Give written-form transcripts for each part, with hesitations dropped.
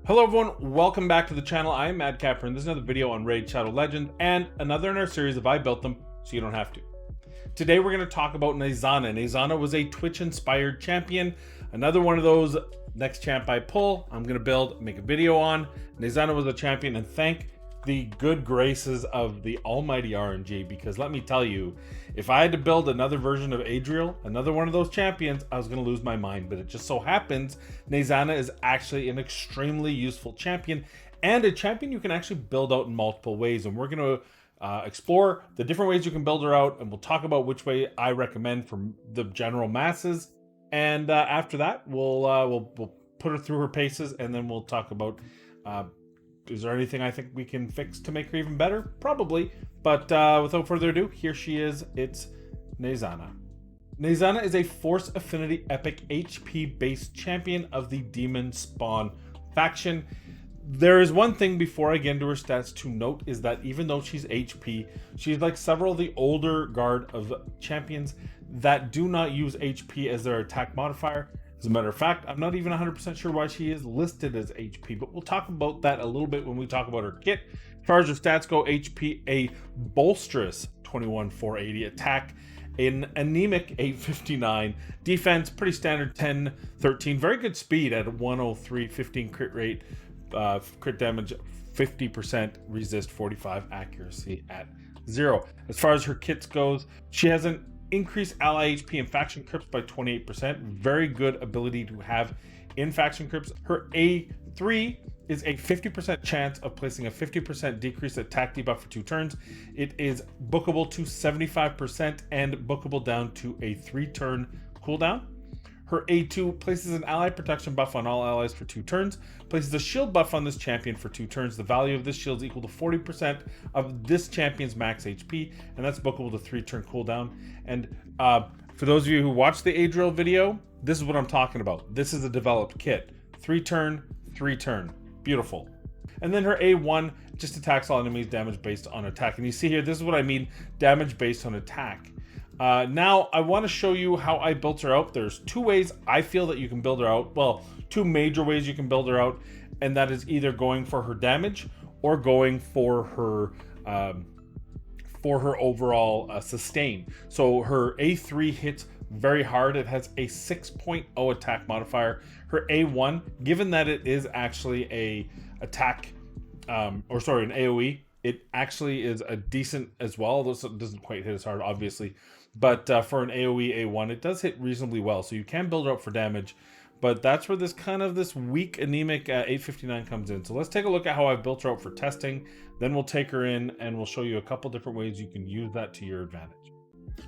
Hello everyone, welcome back to the channel. I am Mad Capper, and this is another video on Raid Shadow Legends and another in our series of I Built Them So You Don't Have to. Today we're going to talk about Nazana. Nazana was a Twitch-inspired champion. Another one of those next champ I pull, I'm going to build, make a video on. Nazana was a champion, and thank the good graces of the almighty RNG, because let me tell you, if I had to build another version of Adriel, another one of those champions, I was going to lose my mind. But it just so happens Nazana is actually an extremely useful champion, and a champion you can actually build out in multiple ways. And we're going to explore the different ways you can build her out, and we'll talk about which way I recommend for the general masses. And after that, we'll put her through her paces, and then we'll talk about is there anything I think we can fix to make her even better? Probably. But without further ado, here she is. It's Nazana. Nazana is a Force Affinity Epic HP based champion of the Demon Spawn faction. There is one thing before I get into her stats to note, is that even though she's HP, she's like several of the older guard of champions that do not use HP as their attack modifier. As a matter of fact, I'm not even 100% sure why she is listed as HP, but we'll talk about that a little bit when we talk about her kit. As far as her stats go, HP, a bolsterous 21,480, attack, an anemic 859, defense, pretty standard 10-13, very good speed at 103, 15 crit rate, crit damage 50%, resist 45, accuracy at 0. As far as her kits goes, she has an increase ally HP and faction crypts by 28%. Very good ability to have in faction crypts. Her A3 is a 50% chance of placing a 50% decreased attack debuff for 2 turns. It is bookable to 75% and bookable down to a 3-turn cooldown. Her A2 places an ally protection buff on all allies for 2 turns, places a shield buff on this champion for 2 turns. The value of this shield is equal to 40% of this champion's max HP, and that's bookable to 3-turn cooldown. And for those of you who watched the Adriel video, this is what I'm talking about. This is a developed kit. 3-turn, 3-turn. Beautiful. And then her A1 just attacks all enemies, damage based on attack. And you see here, this is what I mean, damage based on attack. Now I want to show you how I built her out. There's 2 ways I feel that you can build her out. Well, 2 major ways you can build her out, and that is either going for her damage or going for her overall sustain. So her A3 hits very hard. It has a 6.0 attack modifier. Her A1, given that it is actually a attack, an AoE, it actually is a decent as well, although it doesn't quite hit as hard, obviously. But for an AoE A1, it does hit reasonably well, so you can build her up for damage. But that's where this weak anemic 859 comes in. So let's take a look at how I've built her out for testing. Then we'll take her in and we'll show you a couple different ways you can use that to your advantage.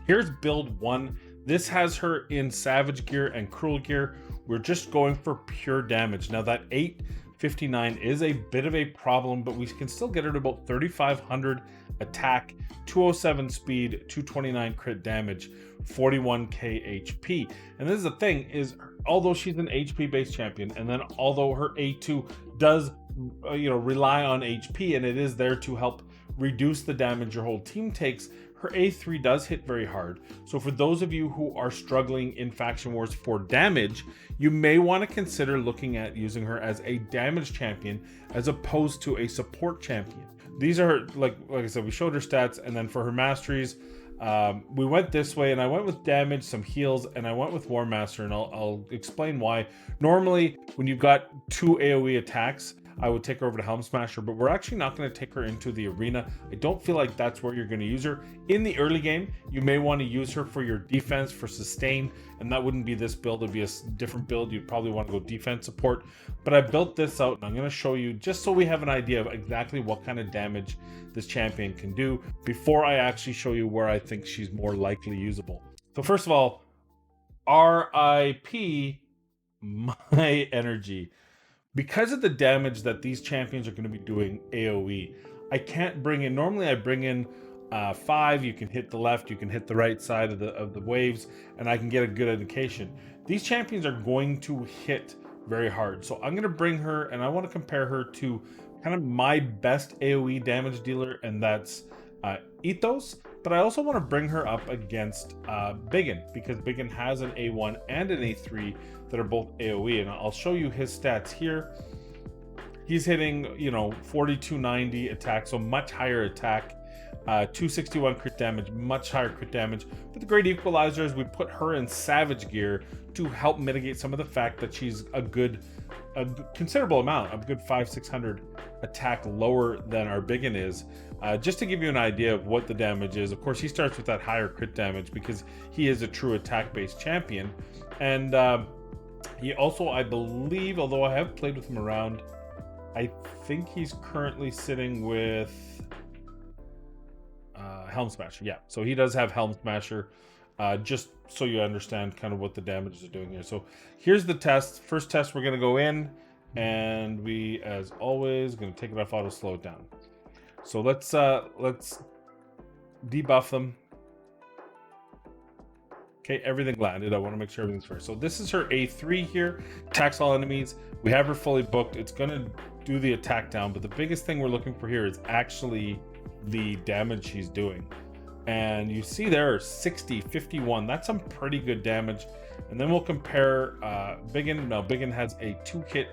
Here's build 1. This has her in Savage gear and Cruel gear. We're just going for pure damage. Now that 859 is a bit of a problem, but we can still get her to about 3,500 attack, 207 speed, 229 crit damage, 41k HP. And this is the thing, is although she's an HP based champion, and then although her A2 does rely on HP, and it is there to help reduce the damage your whole team takes, her A3 does hit very hard. So for those of you who are struggling in Faction Wars for damage, you may want to consider looking at using her as a damage champion as opposed to a support champion. These are, like I said, we showed her stats, and then for her masteries, we went this way, and I went with damage, some heals, and I went with War Master, and I'll explain why. Normally, when you've got 2 AoE attacks, I would take her over to Helm Smasher, but we're actually not going to take her into the arena. I don't feel like that's where you're going to use her. In the early game, you may want to use her for your defense, for sustain, and that wouldn't be this build. It'd be a different build. You'd probably want to go defense support. But I built this out, and I'm going to show you just so we have an idea of exactly what kind of damage this champion can do before I actually show you where I think she's more likely usable. So first of all, RIP my energy. Because of the damage that these champions are going to be doing AoE, I can't bring in, normally I bring in 5, you can hit the left, you can hit the right side of the waves, and I can get a good indication. These champions are going to hit very hard. So I'm going to bring her, and I want to compare her to kind of my best AoE damage dealer, and that's Ethos. But I also want to bring her up against Biggin, because Biggin has an A1 and an A3 that are both AoE, and I'll show you his stats here. He's hitting, you know, 4290 attack, so much higher attack. 261 crit damage, much higher crit damage. But the great equalizer is we put her in savage gear to help mitigate some of the fact that she's a considerable amount, a good 500-600 attack lower than our Biggin is. Just to give you an idea of what the damage is, of course he starts with that higher crit damage because he is a true attack-based champion. And he also, I believe, although I have played with him around, I think he's currently sitting with Helm Smasher. Yeah, so he does have Helm Smasher, just so you understand kind of what the damage is doing here. So here's the test. First test, we're going to go in, and we, as always, going to take it off auto, slow it down. So let's debuff them. Okay, everything landed. I want to make sure everything's fair. So this is her A3 here. Attacks all enemies. We have her fully booked. It's going to do the attack down, but the biggest thing we're looking for here is actually the damage she's doing. And you see there, 60, 51. That's some pretty good damage. And then we'll compare Biggin. No, Biggin has a 2 hit.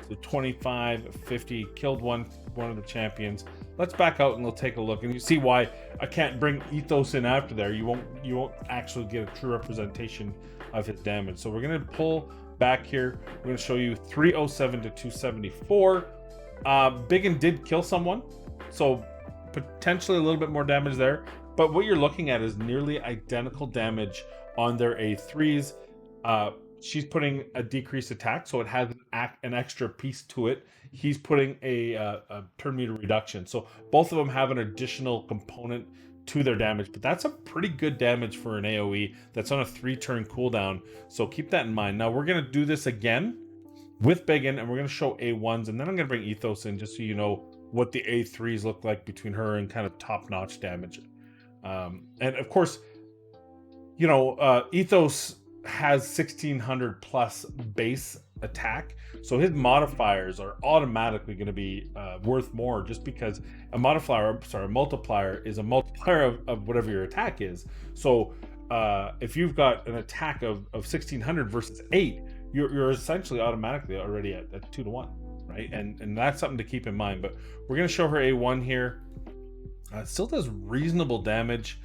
So 25, 50, killed one of the champions. Let's back out and we'll take a look, and you see why I can't bring Ethos in after there. You won't actually get a true representation of his damage. So we're gonna pull back here. We're gonna show you 307 to 274. Biggin did kill someone, so potentially a little bit more damage there. But what you're looking at is nearly identical damage on their A3s. She's putting a decreased attack, so it has an extra piece to it. He's putting a turn meter reduction. So both of them have an additional component to their damage, but that's a pretty good damage for an AoE that's on a 3-turn cooldown. So keep that in mind. Now we're going to do this again with Biggin, and we're going to show A1s, and then I'm going to bring Ethos in just so you know what the A3s look like between her and kind of top-notch damage. And of course, you know, Ethos has 1600 plus base attack, so his modifiers are automatically going to be worth more, just because a multiplier is a multiplier of whatever your attack is. So if you've got an attack of 1600 versus 8, you're essentially automatically already at 2 to 1, right? And that's something to keep in mind. But we're going to show her A1 here. It still does reasonable damage,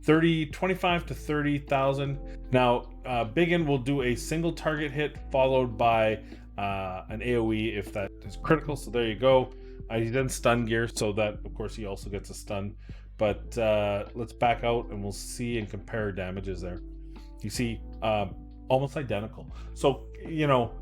25 to 30,000. Now Biggin will do a single target hit followed by an AoE if that is critical. So there you go. He then stun gear, so that of course he also gets a stun. But let's back out and we'll see and compare damages there. You see almost identical. So you know,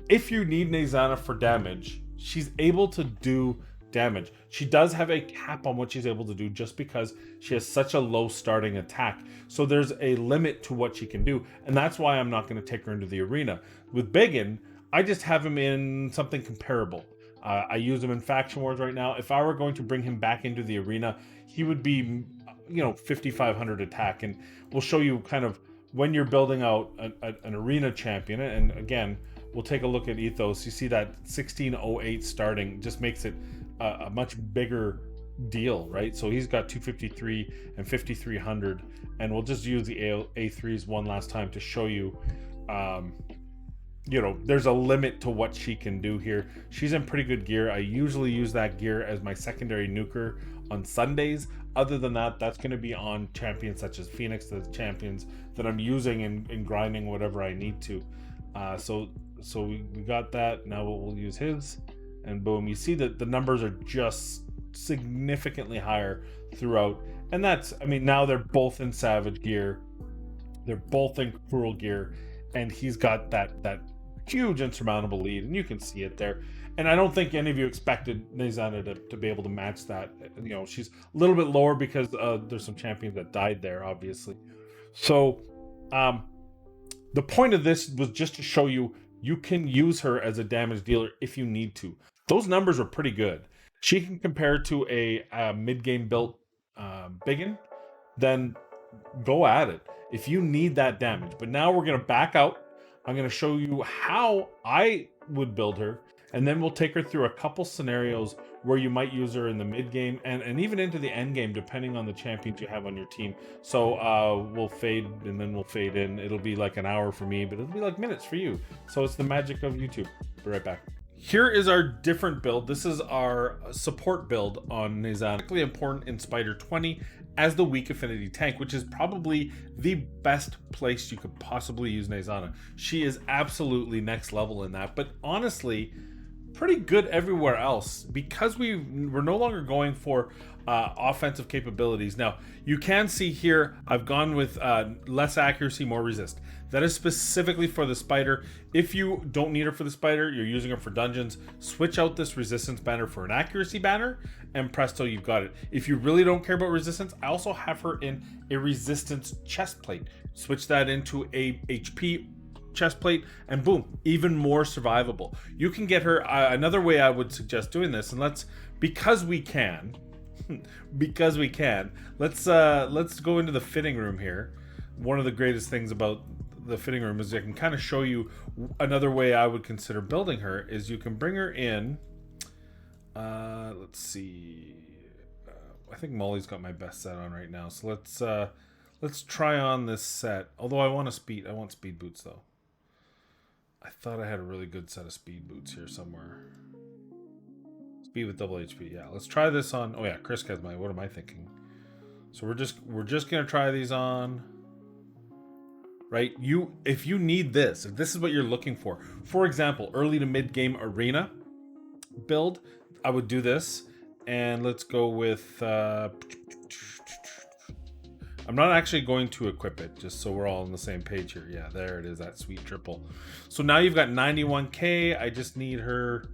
if you need Nazana for damage, she's able to do damage. She does have a cap on what she's able to do just because she has such a low starting attack. So there's a limit to what she can do, and that's why I'm not going to take her into the arena. With Biggin, I just have him in something comparable. I use him in Faction Wars right now. If I were going to bring him back into the arena, he would be, you know, 5,500 attack, and we'll show you kind of when you're building out an arena champion. And again, we'll take a look at Ethos. You see that 1608 starting just makes it a much bigger deal, right? So he's got 253 and 5,300, and we'll just use the A3s one last time to show you, you know, there's a limit to what she can do here. She's in pretty good gear. I usually use that gear as my secondary nuker on Sundays. Other than that, that's going to be on champions such as Phoenix, the champions that I'm using in grinding whatever I need to. So we got that. Now we'll use his, and boom, you see that the numbers are just significantly higher throughout. And that's, I mean, now they're both in savage gear, they're both in cruel gear, and he's got that huge insurmountable lead, and you can see it there. And I don't think any of you expected Nazana to be able to match that. You know, she's a little bit lower because there's some champions that died there, obviously. So the point of this was just to show you can use her as a damage dealer if you need to. Those numbers are pretty good. She can compare to a mid-game built Biggin, then go at it if you need that damage. But now we're going to back out. I'm going to show you how I would build her, and then we'll take her through a couple scenarios where you might use her in the mid-game and even into the end game, depending on the champions you have on your team. So we'll fade, and then we'll fade in. It'll be like an hour for me, but it'll be like minutes for you. So it's the magic of YouTube. Be right back. Here is our different build. This is our support build on Nazana. Particularly important in Spider 20 as the weak affinity tank, which is probably the best place you could possibly use Nazana. She is absolutely next level in that, but honestly, pretty good everywhere else because we're no longer going for offensive capabilities. Now, you can see here, I've gone with less accuracy, more resist. That is specifically for the spider. If you don't need her for the spider, you're using her for dungeons, switch out this resistance banner for an accuracy banner, and presto, you've got it. If you really don't care about resistance, I also have her in a resistance chest plate. Switch that into a HP chest plate, and boom, even more survivable. You can get her another way I would suggest doing this, and because we can let's go into the fitting room here. One of the greatest things about the fitting room is I can kind of show you another way I would consider building her. Is you can bring her in, let's see, I think Molly's got my best set on right now, so let's try on this set, although I want speed boots though. I thought I had a really good set of speed boots here somewhere. Speed with double HP. Yeah, let's try this on. Oh yeah, Chris has my. What am I thinking? So we're just gonna try these on. Right? If you need this, if this is what you're looking for example, early to mid game arena build, I would do this. And let's go with. I'm not actually going to equip it, just so we're all on the same page here. Yeah, there it is, that sweet triple. So now you've got 91k. I just need her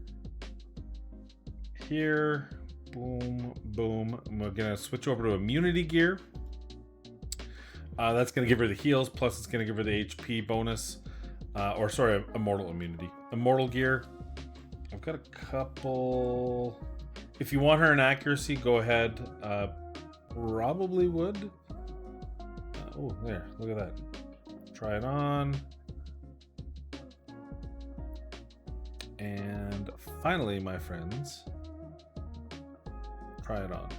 here. Boom, boom. We're gonna switch over to immunity gear. That's gonna give her the heals, plus it's gonna give her the HP bonus. Or sorry, immortal immunity. Immortal gear. I've got a couple. If you want her in accuracy, go ahead. Probably would. Oh, there, look at that. Try it on. And finally, my friends, try it on.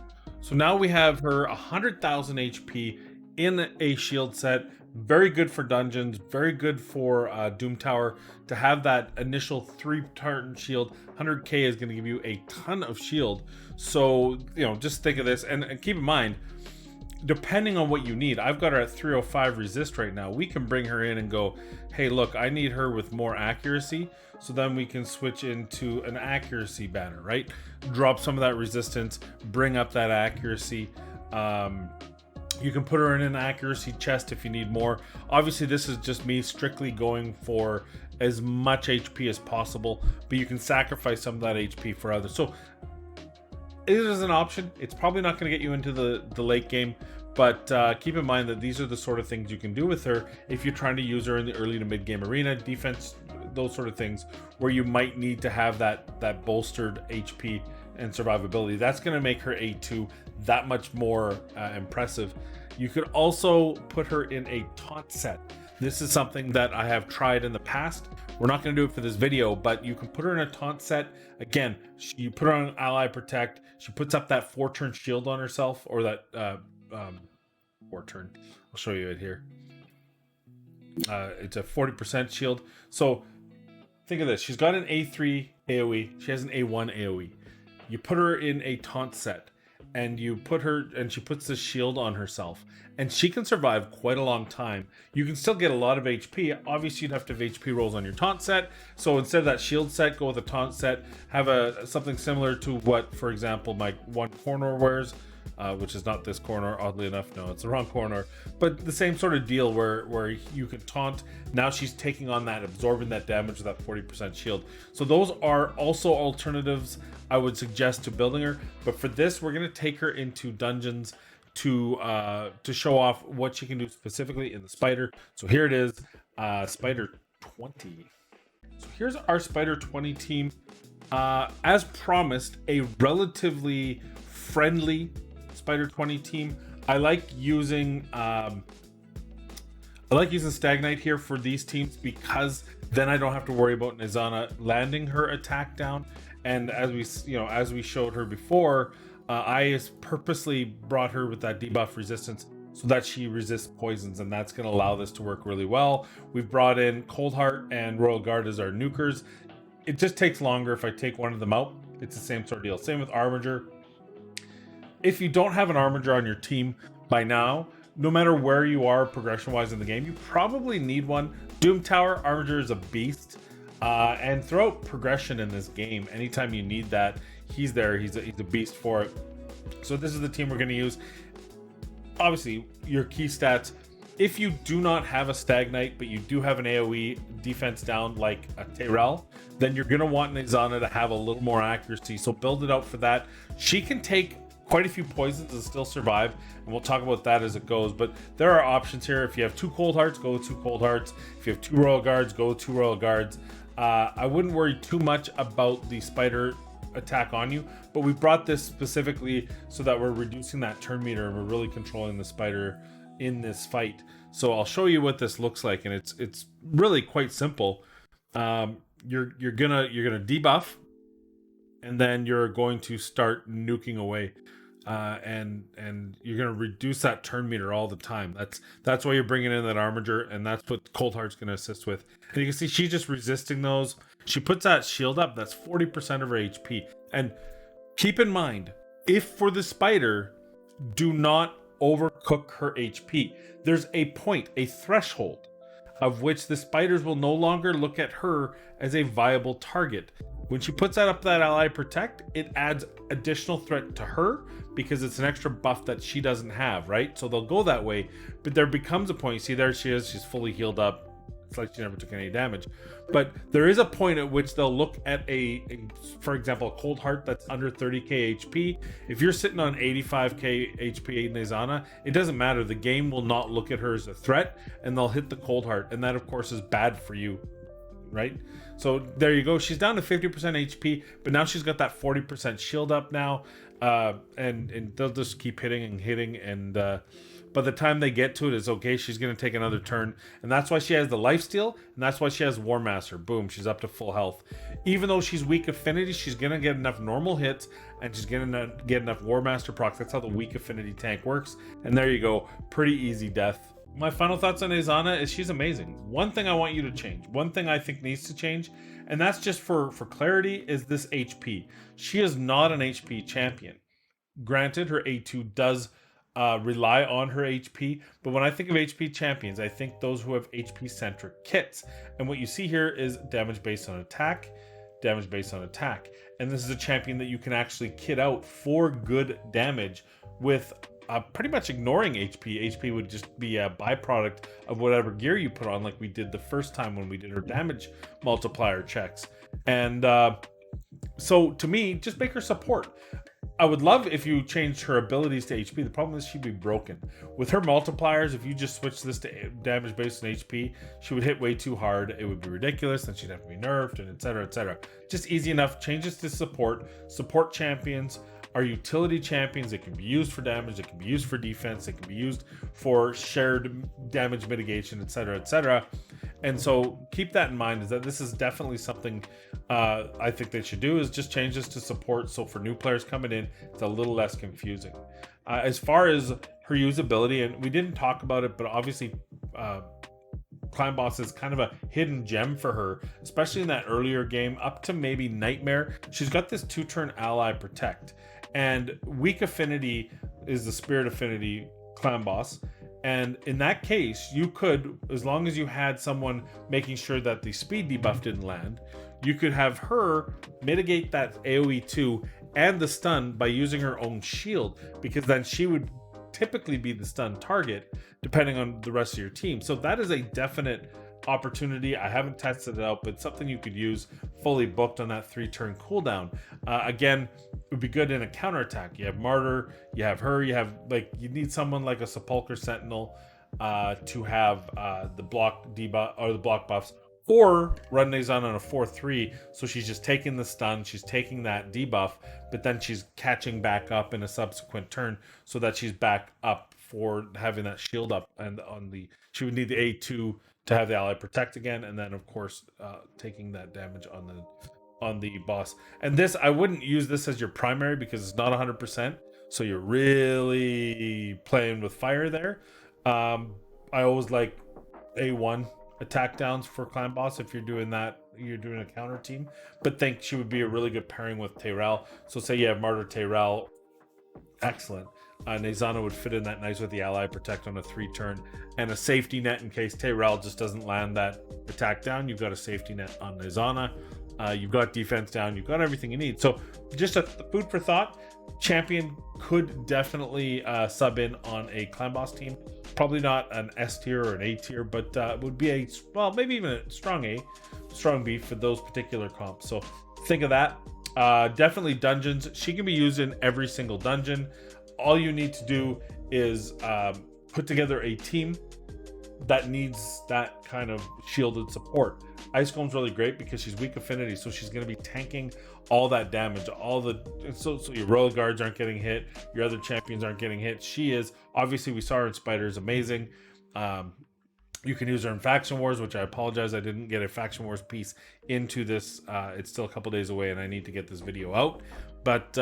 So now we have her 100,000 HP in a shield set. Very good for dungeons, very good for Doom Tower. To have that initial 3-turn shield, 100k is going to give you a ton of shield. So, just think of this, and keep in mind, depending on what you need, I've got her at 305 resist right now. We can bring her in and go, hey, look, I need her with more accuracy. So then we can switch into an accuracy banner, right? Drop some of that resistance, bring up that accuracy. You can put her in an accuracy chest if you need more. Obviously, this is just me strictly going for as much HP as possible, but you can sacrifice some of that HP for others. So it is an option. It's probably not going to get you into the late game, but keep in mind that these are the sort of things you can do with her if you're trying to use her in the early to mid game arena, defense, those sort of things where you might need to have that bolstered HP and survivability. That's going to make her A2 that much more impressive. You could also put her in a taunt set. This is something that I have tried in the past. We're not going to do it for this video, but you can put her in a taunt set. Again, you put her on Ally Protect. She puts up that 4-turn shield on herself, or that 4-turn. I'll show you it here. It's a 40% shield. So think of this. She's got an A3 AoE. She has an A1 AoE. You put her in a taunt set, and you put her, and she puts this shield on herself, and she can survive quite a long time. You can still get a lot of HP. Obviously, you'd have to have HP rolls on your taunt set. So instead of that shield set, go with a taunt set. Have something similar to what, for example, my one corner wears, which is not this corner, oddly enough. No, it's the wrong corner. But the same sort of deal where you can taunt. Now she's taking on that, absorbing that damage with that 40% shield. So those are also alternatives I would suggest to building her. But for this, we're going to take her into dungeons to show off what she can do specifically in the spider. So here it is, Spider 20. So here's our Spider 20 team. As promised, a relatively friendly Spider 20 team. I like using Stagnite here for these teams because then I don't have to worry about Nazana landing her attack down. And as we showed her before, I purposely brought her with that debuff resistance so that she resists poisons, and that's going to allow this to work really well. We've brought in Cold Heart and Royal Guard as our nukers. It just takes longer if I take one of them out. It's the same sort of deal. Same with Armiger. If you don't have an Armiger on your team by now, no matter where you are progression-wise in the game, you probably need one. Doom Tower, Armiger is a beast. And throughout progression in this game, anytime you need that, he's there. He's a beast for it. So this is the team we're going to use. Obviously, your key stats. If you do not have a Stagnite, but you do have an AoE defense down like a Tyrell, then you're going to want Nazana to have a little more accuracy. So build it out for that. She can take quite a few poisons and still survive, and we'll talk about that as it goes. But there are options here. If you have 2 Cold Hearts, go with 2 Cold Hearts. If you have 2 Royal Guards, go with 2 Royal Guards. I wouldn't worry too much about the spider attack on you, but we brought this specifically so that we're reducing that turn meter and we're really controlling the spider in this fight. So I'll show you what this looks like, and it's really quite simple. You're gonna debuff, and then you're going to start nuking away, and you're gonna reduce that turn meter all the time. That's why you're bringing in that Armiger, and that's what Cold Heart's gonna assist with. And you can see she's just resisting those. She puts that shield up. That's 40% of her HP. And keep in mind, if for the spider, do not overcook her HP. There's a point, a threshold, of which the spiders will no longer look at her as a viable target. When she puts that up that ally protect, it adds additional threat to her because it's an extra buff that she doesn't have, right? So they'll go that way, but there becomes a point. You see, there she is. She's fully healed up. It's like she never took any damage. But there is a point at which they'll look at for example, a Cold Heart that's under 30k HP. If you're sitting on 85k HP Nazana, it doesn't matter. The game will not look at her as a threat, and they'll hit the Cold Heart, and that of course is bad for you, right? So there you go. She's down to 50% HP, but now she's got that 40% shield up now, and they'll just keep hitting and hitting, and by the time they get to it, it's okay. She's going to take another turn, and that's why she has the lifesteal, and that's why she has War Master. Boom, she's up to full health. Even though she's weak affinity, she's going to get enough normal hits, and she's going to get enough War Master procs. That's how the weak affinity tank works, and there you go. Pretty easy death. My final thoughts on Nazana is she's amazing. One thing I want you to change, one thing I think needs to change, and that's just for clarity, is this HP. She is not an HP champion. Granted, her A2 does rely on her HP, but when I think of HP champions, I think those who have HP centric kits. And what you see here is damage based on attack, damage based on attack. And this is a champion that you can actually kit out for good damage with pretty much ignoring HP. HP would just be a byproduct of whatever gear you put on, like we did the first time when we did her damage multiplier checks. And so to me, just make her support. I would love if you changed her abilities to HP. The problem is she'd be broken. With her multipliers, if you just switch this to damage based on HP, she would hit way too hard. It would be ridiculous, and she'd have to be nerfed, and etc. etc. Just easy enough. Changes to support. Support champions are utility champions. They can be used for damage. They can be used for defense. They can be used for shared damage mitigation, etc. etc. And so keep that in mind, is that this is definitely something I think they should do, is just change this to support. So for new players coming in, it's a little less confusing. As far as her usability, and we didn't talk about it, but obviously Clan Boss is kind of a hidden gem for her, especially in that earlier game up to maybe Nightmare. She's got this 2-turn ally protect, and weak affinity is the spirit affinity Clan Boss. And in that case, you could, as long as you had someone making sure that the speed debuff didn't land, you could have her mitigate that AoE 2 and the stun by using her own shield, because then she would typically be the stun target depending on the rest of your team. So that is a definite opportunity. I haven't tested it out, but something you could use fully booked on that 3-turn cooldown. Again, it would be good in a counterattack. You have Martyr, you have her, you need someone like a Sepulchre Sentinel to have the block debuff or the block buffs, or run Nazana on a 4-3, so she's just taking the stun, she's taking that debuff, but then she's catching back up in a subsequent turn so that she's back up for having that shield up, and she would need the A2 to have the ally protect again, and then of course taking that damage on the boss. And this, I wouldn't use this as your primary because it's not 100%, so you're really playing with fire there. I always like A1 attack downs for Clan Boss if you're doing that. You're doing a counter team, but think she would be a really good pairing with Tayrell. So say you have Martyr Tayrell, excellent. Nazana would fit in that nice with the ally protect on a 3-turn and a safety net in case Tayrell just doesn't land that attack down. You've got a safety net on Nazana. You've got defense down. You've got everything you need. So just a food for thought. Champion could definitely sub in on a Clan Boss team. Probably not an S tier or an A tier, but would be a, well, maybe even a strong A, strong B for those particular comps. So think of that. Definitely dungeons. She can be used in every single dungeon. All you need to do is put together a team that needs that kind of shielded support. Ice Golem's really great because she's weak affinity, so she's going to be tanking all that damage. So your royal guards aren't getting hit, your other champions aren't getting hit. She is, obviously we saw her in Spider, is amazing. You can use her in Faction Wars, which I apologize I didn't get a Faction Wars piece into this. It's still a couple days away and I need to get this video out. But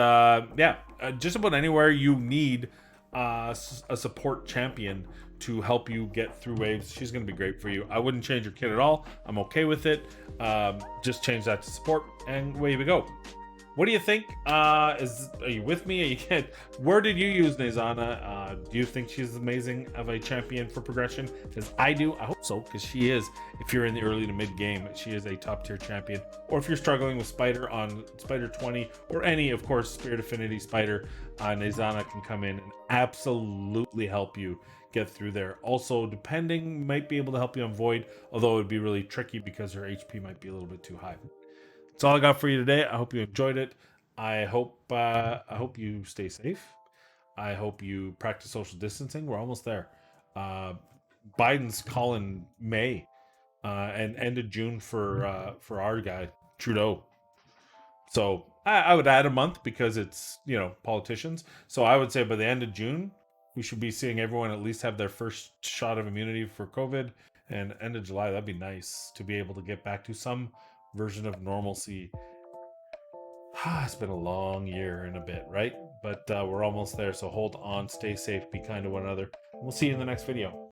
yeah, just about anywhere you need a support champion to help you get through waves, she's going to be great for you. I wouldn't change your kit at all. I'm okay with it. Just change that to support and away we go. What do you think? Are you with me? Where did you use Nazana? Do you think she's amazing of a champion for progression? Because I do. I hope so, because she is. If you're in the early to mid game, she is a top tier champion. Or if you're struggling with Spider on Spider 20 or any, of course, Spirit Affinity Spider, Nazana can come in and absolutely help you get through there. Also, depending, might be able to help you on Void, although it would be really tricky because her HP might be a little bit too high. That's all I got for you today. I hope you enjoyed it. I hope you stay safe. I hope you practice social distancing. We're almost there. Biden's calling May and end of June for our guy Trudeau. So I would add a month because it's, you know, politicians. So I would say by the end of June, we should be seeing everyone at least have their first shot of immunity for COVID. And end of July, that'd be nice to be able to get back to some version of normalcy. It's been a long year and a bit, right? But we're almost there. So hold on, stay safe, be kind to one another. We'll see you in the next video.